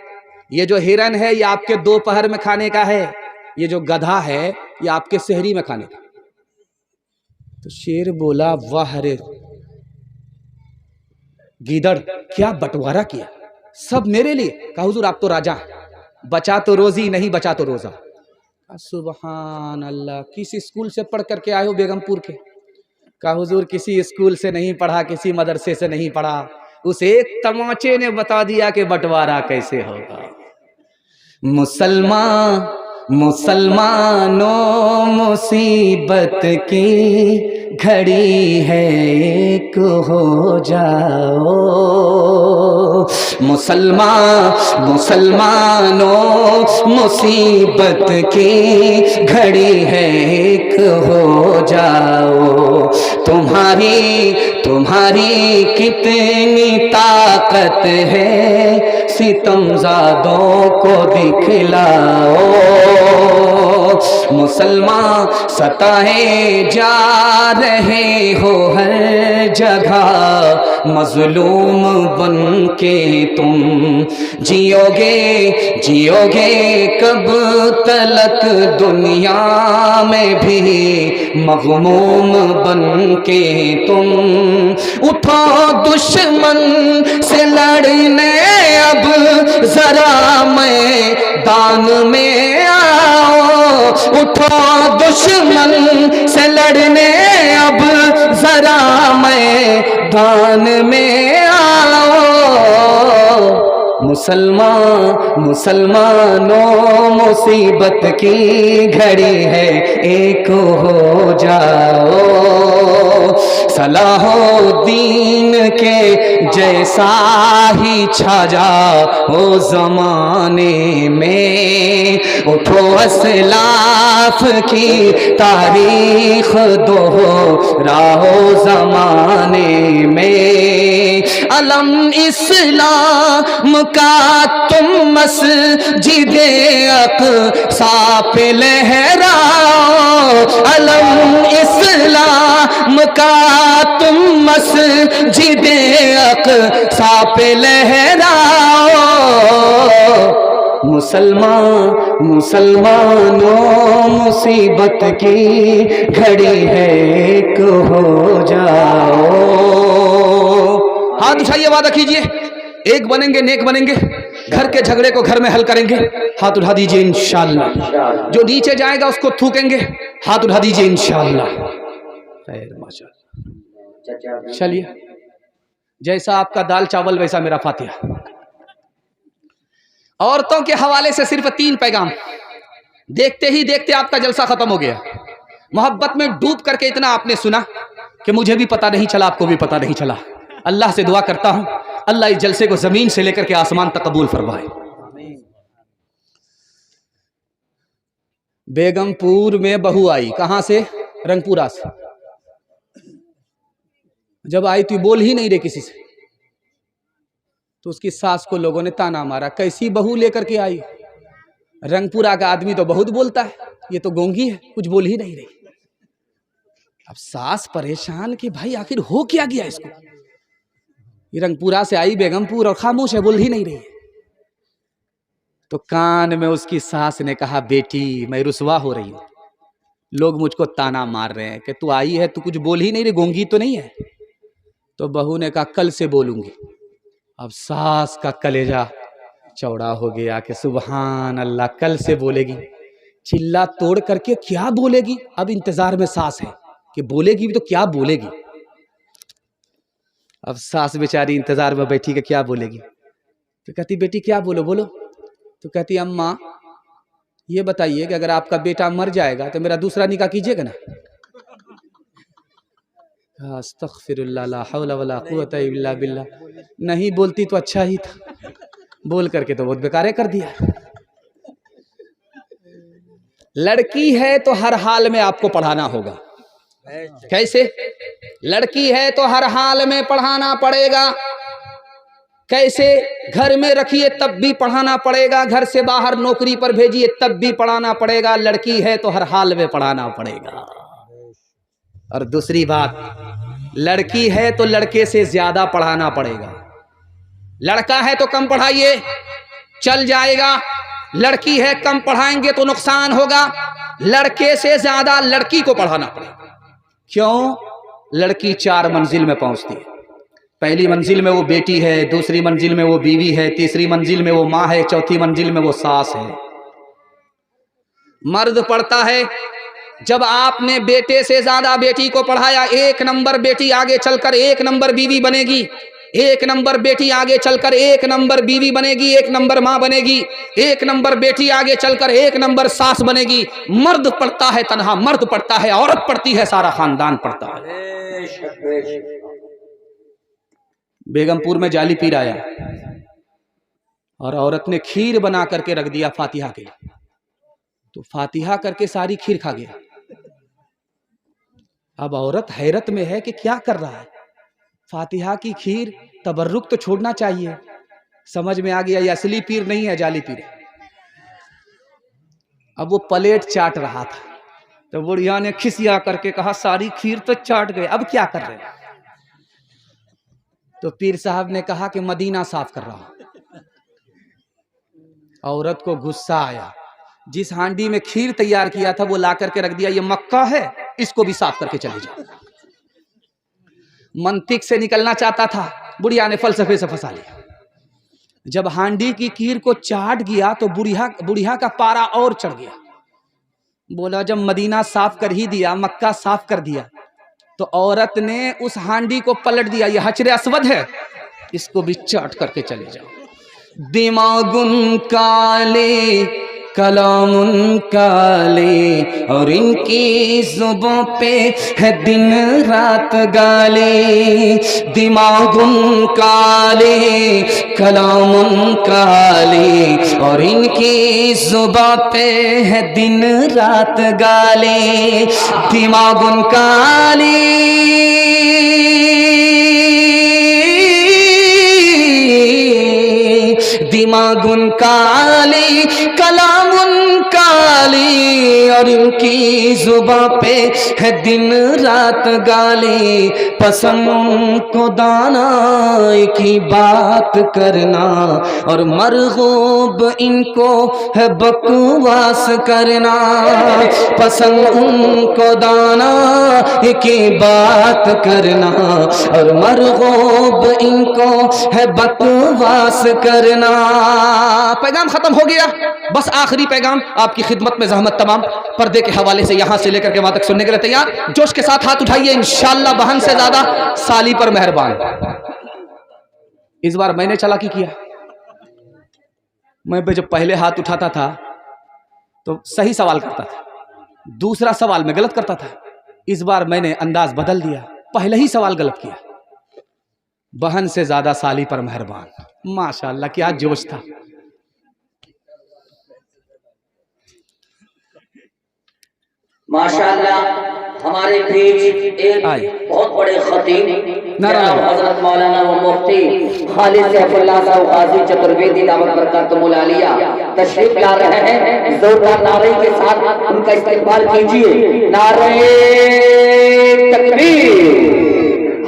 S1: ये जो हिरन है ये आपके दोपहर में खाने का है, ये जो गधा है ये आपके सहरी में खाने का। तो शेर बोला, वाह रे गीदड़, क्या बंटवारा किया, सब मेरे लिए। कहा हुजूर आप तो राजा हैं, बचा तो रोजी, नहीं बचा तो रोजा। सुभान अल्लाह, किस स्कूल से पढ़ करके आए हो बेगमपुर के? कहा हुजूर किसी स्कूल से नहीं पढ़ा, किसी मदरसे से नहीं पढ़ा, उस एक तमाचे ने बता दिया कि बंटवारा कैसे होगा। मुसलमानों मुसीबत की घड़ी है, एक हो जाओ। मुसलमानों मुसीबत की घड़ी है, एक हो जाओ। तुम्हारी कितनी ताकत है, सितमज़ादों को दिखलाओ। मुसलमान सताए जा रहे हो हर जगह, मजलूम बन के तुम जियोगे कब तलक दुनिया में भी, मग़मूम बन के तुम। उठो दुश्मन से लड़ने अब जरा मैदान में आओ। उठो दुश्मन से लड़ने अब जरा मैदान में आओ। मुसलमानों मुसीबत की घड़ी है, एक हो जाओ। सलाहुद्दीन के जैसा ही छा जाओ ज़माने में। उठो असलाफ की तारीख दोहराओ ज़माने में। अलम इस्लाम का तुम मस्जिदे अक़सा पे लहराओ। अलम इस्लाम का तुम मस्जिदे अक़सा पे लहराओ। मुसलमानों मुसीबत की घड़ी है, एक हो जाओ। हाथ उठाइए, वादा कीजिए, एक बनेंगे, नेक बनेंगे, घर के झगड़े को घर में हल करेंगे। हाथ उठा दीजिए इंशाअल्लाह। जो नीचे जाएगा उसको थूकेंगे, हाथ उठा दीजिए इंशाअल्लाह। खैर माशाअल्लाह। चलिए, जैसा आपका दाल चावल वैसा मेरा फातिहा। औरतों के हवाले से सिर्फ 3 पैगाम, देखते ही देखते आपका जलसा खत्म हो गया। मोहब्बत में डूब करके इतना आपने सुना कि मुझे भी पता नहीं चला, आपको भी पता नहीं चला। अल्लाह से दुआ करता हूं अल्लाह इस जलसे को जमीन से लेकर के आसमान तक कबूल फरमाए। बेगमपुर में बहू आई, कहां से? रंगपुरा से। जब आई तो बोल ही नहीं रहे किसी से, तो उसकी सास को लोगों ने ताना मारा, कैसी बहू लेकर के आई? रंगपुरा का आदमी तो बहुत बोलता है, ये तो गोंगी है, कुछ बोल ही नहीं रही। अब सास परेशान कि भाई आखिर हो क्या गया इसको। ये रंगपुरा से आई बेगमपुर और खामोश है, बोल ही नहीं रही है। तो कान में उसकी सास ने कहा, बेटी मैं रुसवा हो रही हूं, लोग मुझको ताना मार रहे हैं कि तू आई है, तू कुछ बोल ही नहीं रही, गोंगी तो नहीं है। तो बहू ने कहा कल से बोलूंगी। अब सास का कलेजा चौड़ा हो गया कि सुभान अल्लाह, कल से बोलेगी। चिल्ला तोड़ करके क्या बोलेगी? अब इंतजार में सास है कि बोलेगी भी तो क्या बोलेगी। अब सास बेचारी इंतजार में बैठी कि क्या बोलेगी। तो कहती बेटी क्या बोलो बोलो। तो कहती अम्मा ये बताइए कि अगर आपका बेटा मर जाएगा तो मेरा दूसरा निकाह कीजिएगा ना? अस्तगफिरुल्लाह ला हौला वला कुव्वता इल्ला बिल्लाह। नहीं बोलती तो अच्छा ही था, बोल करके तो बहुत बेकारे कर दिया। लड़की है तो हर हाल में आपको पढ़ाना होगा। कैसे? लड़की है तो हर हाल में पढ़ाना पड़ेगा। कैसे? घर में रखिए तब भी पढ़ाना पड़ेगा, घर से बाहर नौकरी पर भेजिए तब भी पढ़ाना पड़ेगा। लड़की है तो हर हाल में पढ़ाना पड़ेगा। और दूसरी बात, लड़की है तो लड़के से ज्यादा पढ़ाना पड़ेगा। लड़का है तो कम पढ़ाइए, चल जाएगा। लड़की है कम पढ़ाएंगे तो नुकसान होगा। लड़के से ज्यादा लड़की को पढ़ाना पड़ेगा। क्यों? लड़की 4 मंजिल में पहुंचती है। पहली मंजिल में वो बेटी है, दूसरी मंजिल में वो बीवी है, तीसरी मंजिल में वो माँ है, चौथी मंजिल में वो सास है। मर्द पढ़ता है जब आपने बेटे से ज्यादा बेटी को पढ़ाया। 1 नंबर बेटी आगे चलकर 1 नंबर बीवी बनेगी। 1 नंबर बेटी आगे चलकर 1 नंबर बीवी बनेगी, 1 नंबर माँ बनेगी। 1 नंबर बेटी आगे चलकर 1 नंबर सास बनेगी। मर्द पढ़ता है तन्हा, मर्द पढ़ता है, औरत पढ़ती है, सारा खानदान पढ़ता है। बेगमपुर में जाली पीर आया और औरत ने खीर बना करके रख दिया फातिहा के लिए। तो फातिहा करके सारी खीर खा गया। अब औरत हैरत में है कि क्या कर रहा है। फातिहा की खीर, तबर्रुक तो छोड़ना चाहिए। समझ में आ गया ये असली पीर नहीं है, जाली पीर है। अब वो प्लेट चाट रहा था तो बुढ़िया ने खिसिया करके कहा सारी खीर तो चाट गए, अब क्या कर रहे हैं? तो पीर साहब ने कहा कि मदीना साफ कर रहा हूं। औरत को गुस्सा आया, जिस हांडी में खीर तैयार किया था वो ला करके रख दिया, ये मक्का है, इसको भी साफ करके चले जाओ। मंतिक से निकलना चाहता था, बुढ़िया ने फलसफे से फंसा लिया। जब हांडी की खीर को चाट गया तो बुढ़िया का पारा और चढ़ गया। बोला जब मदीना साफ कर ही दिया, मक्का साफ कर दिया, तो औरत ने उस हांडी को पलट दिया, ये हजरे अस्वद है, इसको भी चाट करके चले जाओ। दिमागुन काले कलामुन काले और इनकी जुबां पे है दिन रात गाले। दिमागुन काले कलामुन काले और इनकी जुबां पे है दिन रात गाले। दिमागुन काले दिमागुन काली कलामुन काली और इनकी जुबां पे है दिन रात गाली। पसंद को दाना की बात करना और मरगूब इनको है बकवास करना। पसंद उनको दाना की बात करना और मरगूब इनको है बकवास करना। पैगाम खत्म हो गया, बस आखिरी पैगाम आपकी खिदमत में ज़हमत तमाम पर्दे के हवाले से यहां से लेकर के वहां तक सुनने के लिए तैयार। जोश के साथ हाथ उठाइए, इंशाअल्लाह बहन से ज्यादा साली पर मेहरबान। इस बार मैंने चालाकी किया। मैं जब पहले हाथ उठाता था तो सही सवाल करता था, दूसरा सवाल मैं गलत करता था, इस बार मैंने अंदाज बदल दिया, पहले ही सवाल गलत किया। बहन से ज्यादा साली पर मेहरबान, माशाअल्लाह क्या जोश था।
S2: माशाअल्लाह हमारे बीच एक बहुत बड़े खतीब जनाब हजरत मौलाना व मुफ्ती खालिद सैफुल्लाह साहब गाजी चतुर्वेदी दावत बरकातुहुल आलिया तशरीफ ला रहे हैं। जोरदार नारे के साथ उनका इस्तकबाल कीजिए। नारे तकबीर।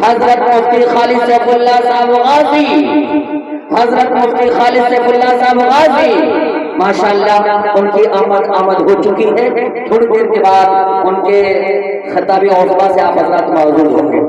S2: हजरत मुफ्ती खालिद सैफुल्लाह साहब गाजी, हजरत मुफ्ती खालिद सैफुल्लाह साहब गाजी माशाअल्लाह उनकी आमद हो चुकी है। थोड़ी देर के बाद उनके खिताबी औसबा से आप हजरत मौजूद होंगे।